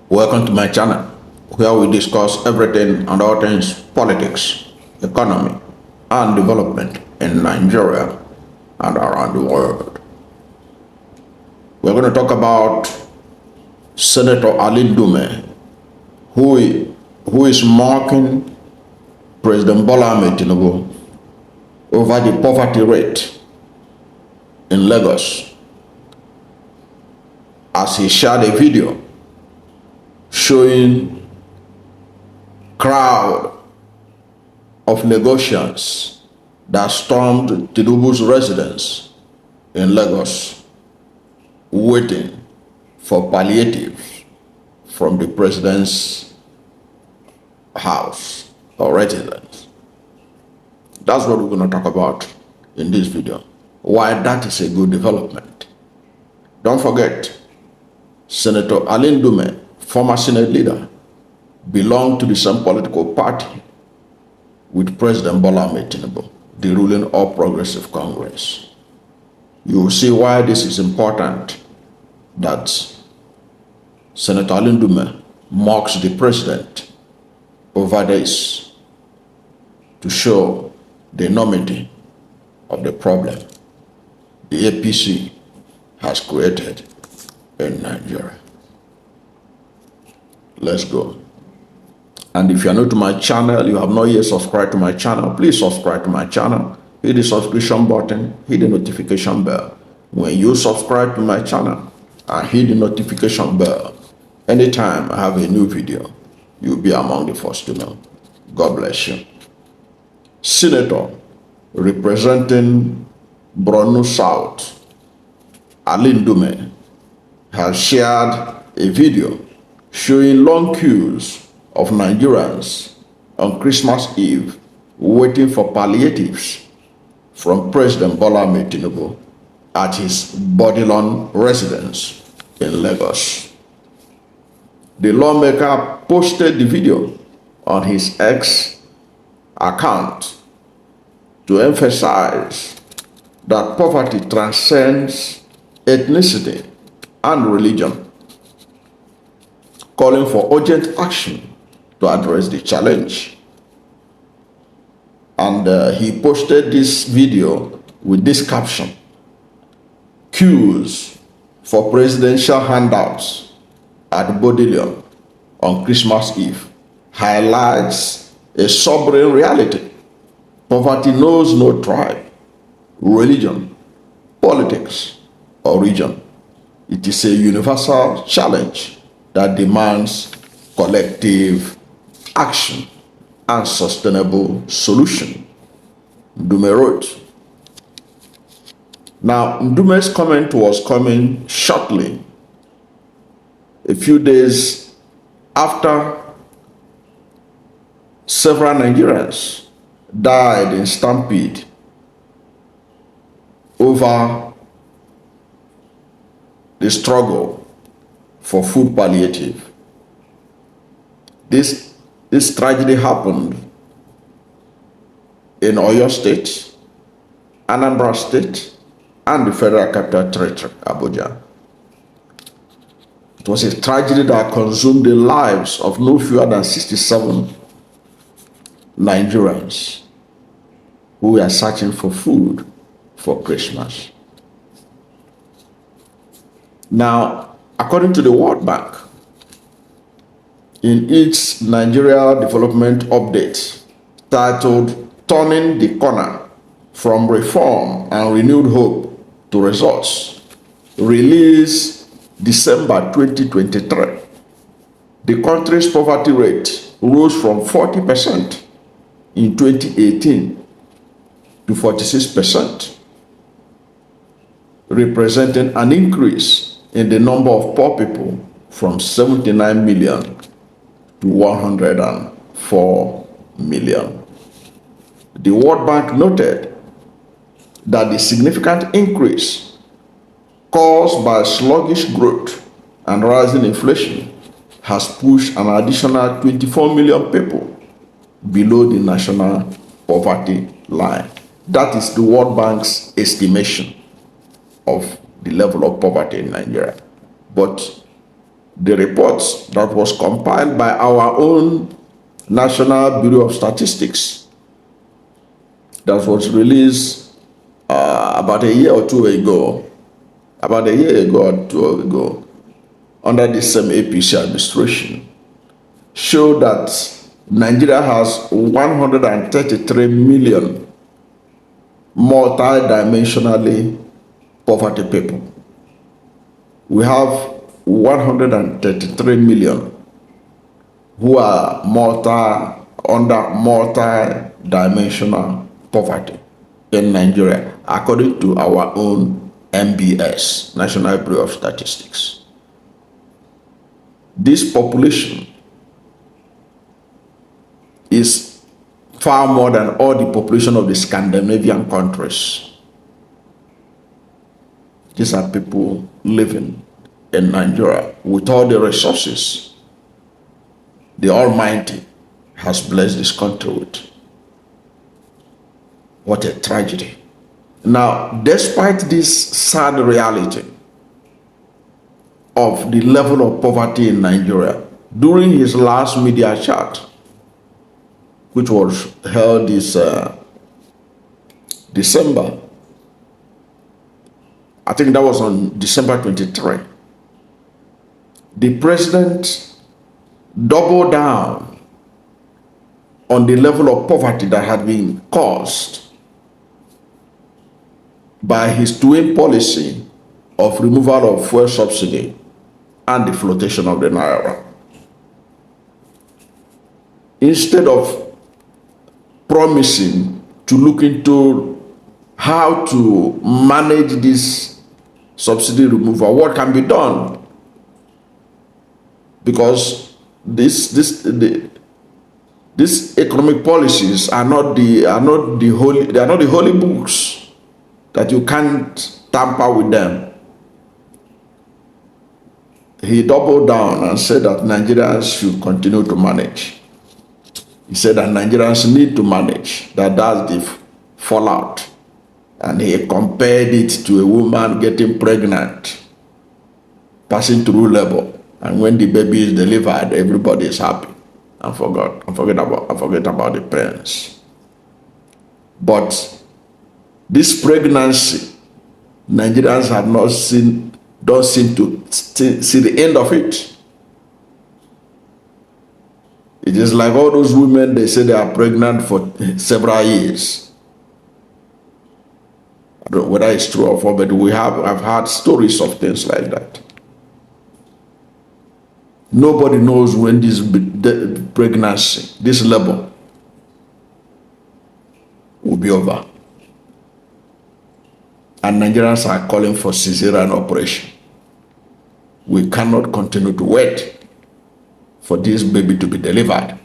Welcome to my channel, where we discuss everything and all things politics, economy, and development in Nigeria and around the world. We're going to talk about Senator Ali Ndume, who is mocking President Bola Ahmed Tinubu over the poverty rate in Lagos, as he shared a video showing crowd of Lagosians that stormed Tinubu's residence in Lagos, waiting for palliatives from the president's house or residence. That's what we're going to talk about in this video. Why that is a good development. Don't forget, Senator Ali Ndume, former Senate leader, belonged to the same political party with President Bola Ahmed Tinubu, the ruling All Progressive Congress. You will see why this is important, that Senator Ali Ndume mocks the president over this to show the enormity of the problem the APC has created in Nigeria. Let's go. And if you are new to my channel, you have not yet subscribed to my channel, please subscribe to my channel. Hit the subscription button, hit the notification bell. When you subscribe to my channel and hit the notification bell, anytime I have a new video, you'll be among the first to know. God bless you. Senator representing Borno South, Ali Ndume, has shared a video showing long queues of Nigerians on Christmas Eve waiting for palliatives from President Bola Ahmed Tinubu at his Bourdillon residence in Lagos. The lawmaker posted the video on his X account to emphasize that poverty transcends ethnicity and religion, calling for urgent action to address the challenge. And he posted this video with this caption: "Queues for presidential handouts at Bourdillon on Christmas Eve highlights a sobering reality. Poverty knows no tribe, religion, politics, or region. It is a universal challenge that demands collective action and sustainable solution," Ndume wrote. Now, Ndume's comment was coming shortly, a few days after several Nigerians died in stampede over the struggle for food palliative. This tragedy happened in Oyo State, Anambra State, and the Federal Capital Territory, Abuja. It was a tragedy that consumed the lives of no fewer than 67 Nigerians who were searching for food for Christmas. Now, according to the World Bank, in its Nigeria Development Update titled "Turning the Corner from Reform and Renewed Hope to Results," released December 2023, the country's poverty rate rose from 40% in 2018 to 46%, representing an increase in the number of poor people from 79 million to 104 million. The World Bank noted that the significant increase caused by sluggish growth and rising inflation has pushed an additional 24 million people below the national poverty line. That is the World Bank's estimation of the level of poverty in Nigeria. But the reports that was compiled by our own National Bureau of Statistics that was released about a year or two ago, under the same APC administration, show that Nigeria has 133 million multi-dimensionally poverty people. We have 133 million who are under multi-dimensional poverty in Nigeria, according to our own NBS, National Bureau of Statistics. This population is far more than all the population of the Scandinavian countries. These are people living in Nigeria with all the resources the Almighty has blessed this country with. What a tragedy. Now, despite this sad reality of the level of poverty in Nigeria, during his last media chat, which was held this December, I think that was on December 23, the president doubled down on the level of poverty that had been caused by his twin policy of removal of fuel subsidy and the flotation of the naira. Instead of promising to look into how to manage this subsidy removal, what can be done, because these economic policies are not the holy books that you can't tamper with them. He doubled down and said that Nigerians should continue to manage. He said that Nigerians need to manage, that's the fallout. And he compared it to a woman getting pregnant, passing through labor, and when the baby is delivered, everybody is happy and forget about the parents. But this pregnancy, Nigerians have not don't seem to see the end of it. It is like all those women, they say they are pregnant for several years. I don't know whether it's true or false, but I've heard stories of things like that. Nobody knows when this pregnancy, this labor, will be over. And Nigerians are calling for cesarean operation. We cannot continue to wait for this baby to be delivered.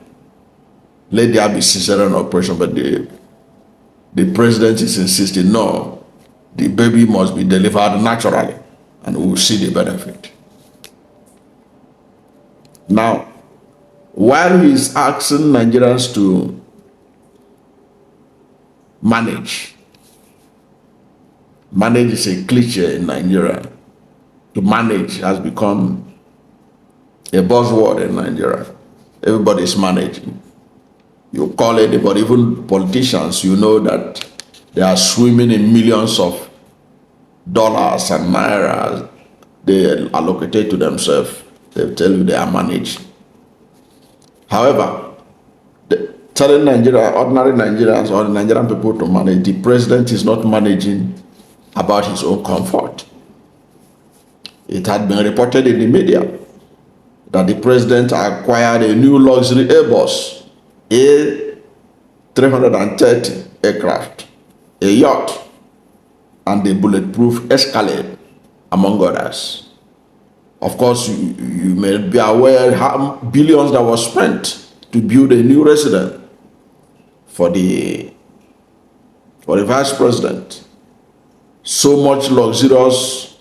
Let there be cesarean operation, but the president is insisting, no, the baby must be delivered naturally, and we will see the benefit. Now, while he is asking Nigerians to manage is a cliche in Nigeria. To manage has become a buzzword in Nigeria. Everybody is managing. You call anybody, even politicians, you know that they are swimming in millions of dollars and naira they allocated to themselves. They tell you they are managing. However, telling Nigeria, ordinary Nigerians or Nigerian people to manage, the president is not managing about his own comfort. It had been reported in the media that the president acquired a new luxury Airbus A330 aircraft, a yacht, and a bulletproof Escalade, among others. Of course, you may be aware how billions that was spent to build a new residence for the vice president. So much luxurious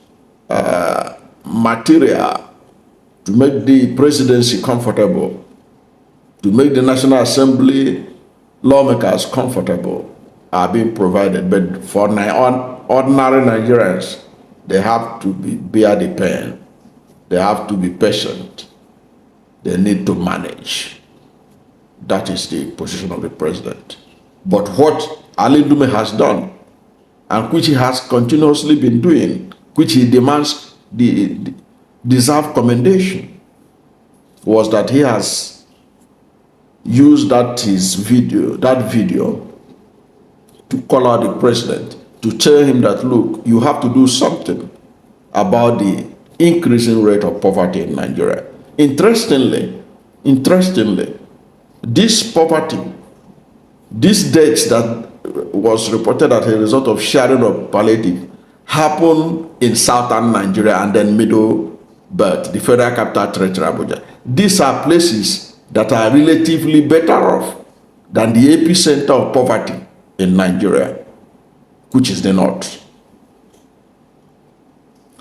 material to make the presidency comfortable, to make the National Assembly lawmakers comfortable, are being provided. But for ordinary Nigerians, they have to bear the pain. They have to be patient. They need to manage. That is the position of the president. But what Ali Ndume has done, and which he has continuously been doing, which he demands the deserved commendation, was that he has used that video to call out the president, to tell him that, look, you have to do something about the increasing rate of poverty in Nigeria. Interestingly, this poverty, this death that was reported as a result of sharing of palliative happened in southern Nigeria and then middle belt, the Federal Capital Territory, Abuja. These are places that are relatively better off than the epicenter of poverty in Nigeria, which is the north.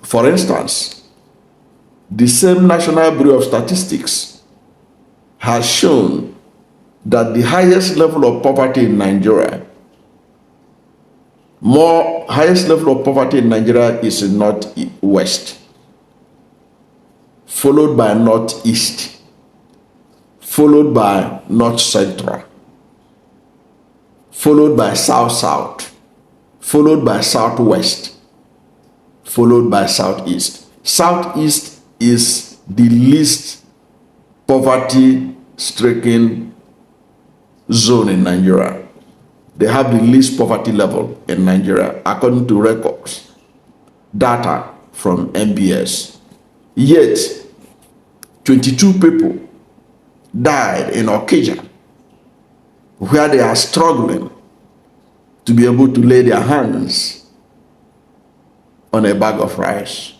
For instance, the same National Bureau of Statistics has shown that the highest level of poverty in Nigeria, highest level of poverty in Nigeria is in northwest, followed by northeast, followed by north central, followed by south-south, followed by southwest, followed by southeast. Southeast is the least poverty-stricken zone in Nigeria. They have the least poverty level in Nigeria, according to records, data from MBS. Yet, 22 people died in Okija, where they are struggling to be able to lay their hands on a bag of rice.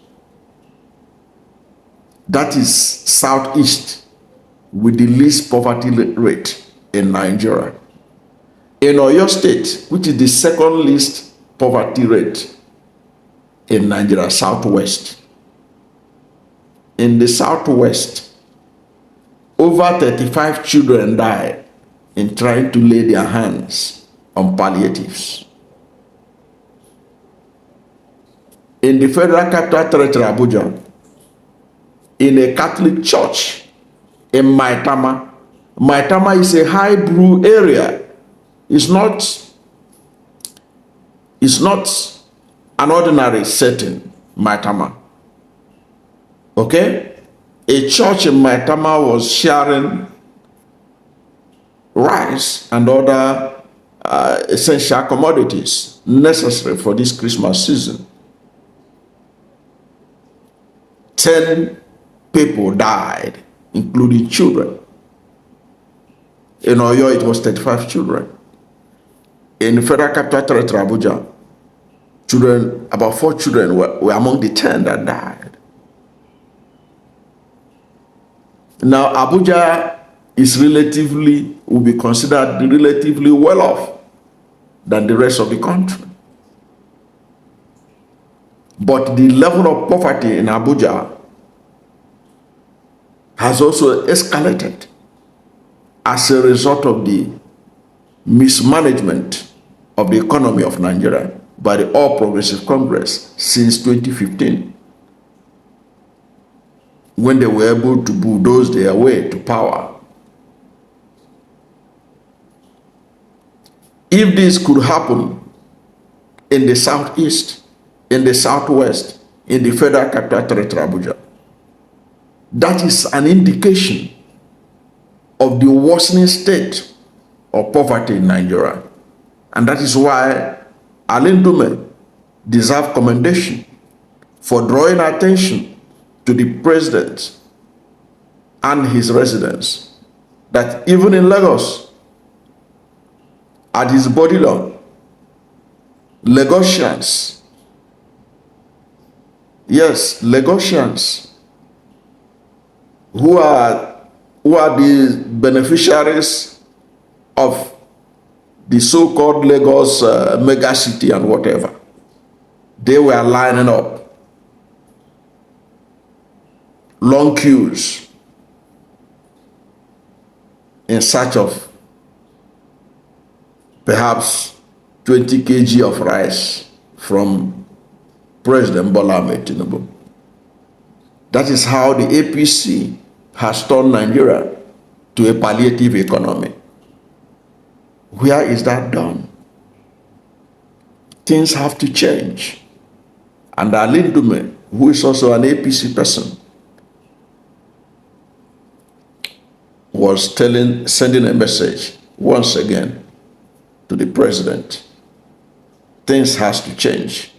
That is southeast with the least poverty rate in Nigeria. In Oyo State, which is the second least poverty rate in Nigeria, southwest. In the southwest, over 35 children died in trying to lay their hands on palliatives. In the Federal Capital Territory, Abuja, in a Catholic church in Maitama. Maitama is a high brew area. It's not an ordinary setting, Maitama. Okay? A church in Maitama was sharing rice and other essential commodities necessary for this Christmas season. 10 people died, including children. In Oyo, it was 35 children. In the Federal Capital Territory, Abuja, about 4 children were among the 10 that died. Now, Abuja will be considered relatively well off than the rest of the country. But the level of poverty in Abuja has also escalated as a result of the mismanagement of the economy of Nigeria by the All Progressive Congress since 2015, when they were able to bulldoze their way to power. If this could happen in the southeast, in the southwest, in the Federal Capital Territory, Abuja, that is an indication of the worsening state of poverty in Nigeria. And that is why Ali Ndume deserves commendation for drawing attention to the president and his residents that even in Lagos, at his Bourdillon, Lagosians, yes, Lagosians, who are the beneficiaries of the so-called Lagos mega city and whatever. They were lining up, long queues, in search of perhaps 20 kg of rice from President Bola Ahmed Tinubu. That is how the APC has turned Nigeria to a palliative economy. Where is that done? Things have to change. And Ndume, who is also an APC person, was sending a message once again to the president. Things has to change.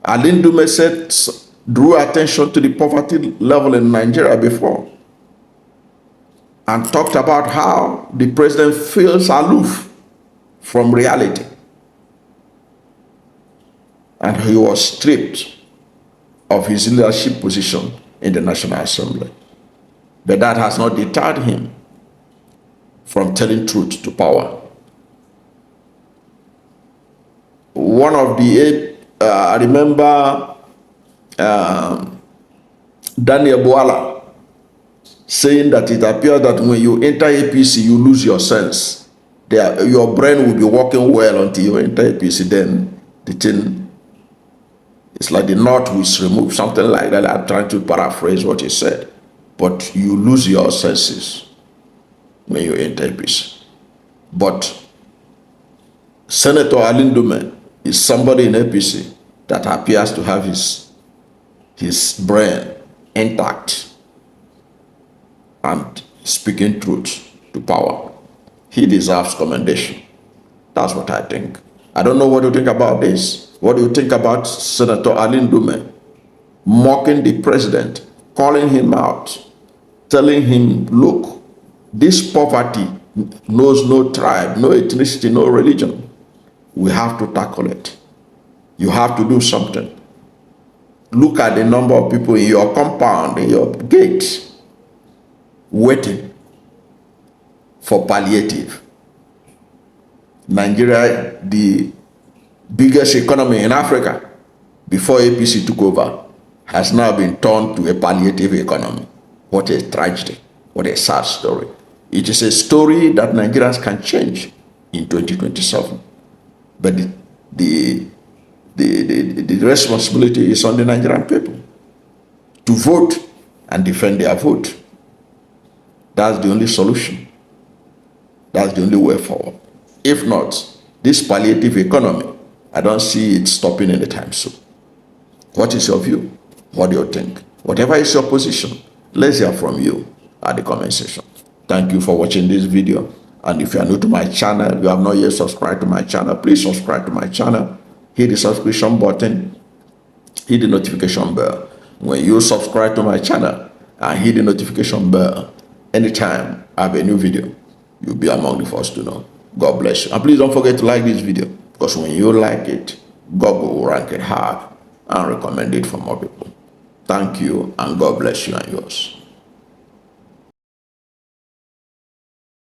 Ndume drew attention to the poverty level in Nigeria before and talked about how the president feels aloof from reality. And he was stripped of his leadership position in the National Assembly. But that has not deterred him from telling truth to power. One of the, I remember Daniel Boala saying that it appears that when you enter APC, you lose your sense. Your brain will be working well until you enter APC, then the thing, it's like the knot was removed, something like that. I'm trying to paraphrase what he said. But you lose your senses when you enter APC. But Senator Ndume is somebody in APC that appears to have his brain intact and speaking truth to power. He deserves commendation. That's what I think. I don't know what you think about this. What do you think about Senator Ndume mocking the president, calling him out, telling him, look, this poverty knows no tribe, no ethnicity, no religion. We have to tackle it. You have to do something. Look at the number of people in your compound, in your gate, waiting for palliative. Nigeria, the biggest economy in Africa, before APC took over, has now been turned to a palliative economy. What a tragedy. What a sad story. It is a story that Nigerians can change in 2027. But the responsibility is on the Nigerian people to vote and defend their vote. That's the only solution. That's the only way forward. If not, this palliative economy, I don't see it stopping anytime soon. What is your view? What do you think? Whatever is your position, let's hear from you at the comment section. Thank you for watching this video. And if you are new to my channel, you have not yet subscribed to my channel, please subscribe to my channel. Hit the subscription button, hit the notification bell. When you subscribe to my channel and hit the notification bell, anytime I have a new video, you'll be among the first to know. God bless you. And please don't forget to like this video, because when you like it, Google will rank it high and recommend it for more people. Thank you, and God bless you and yours.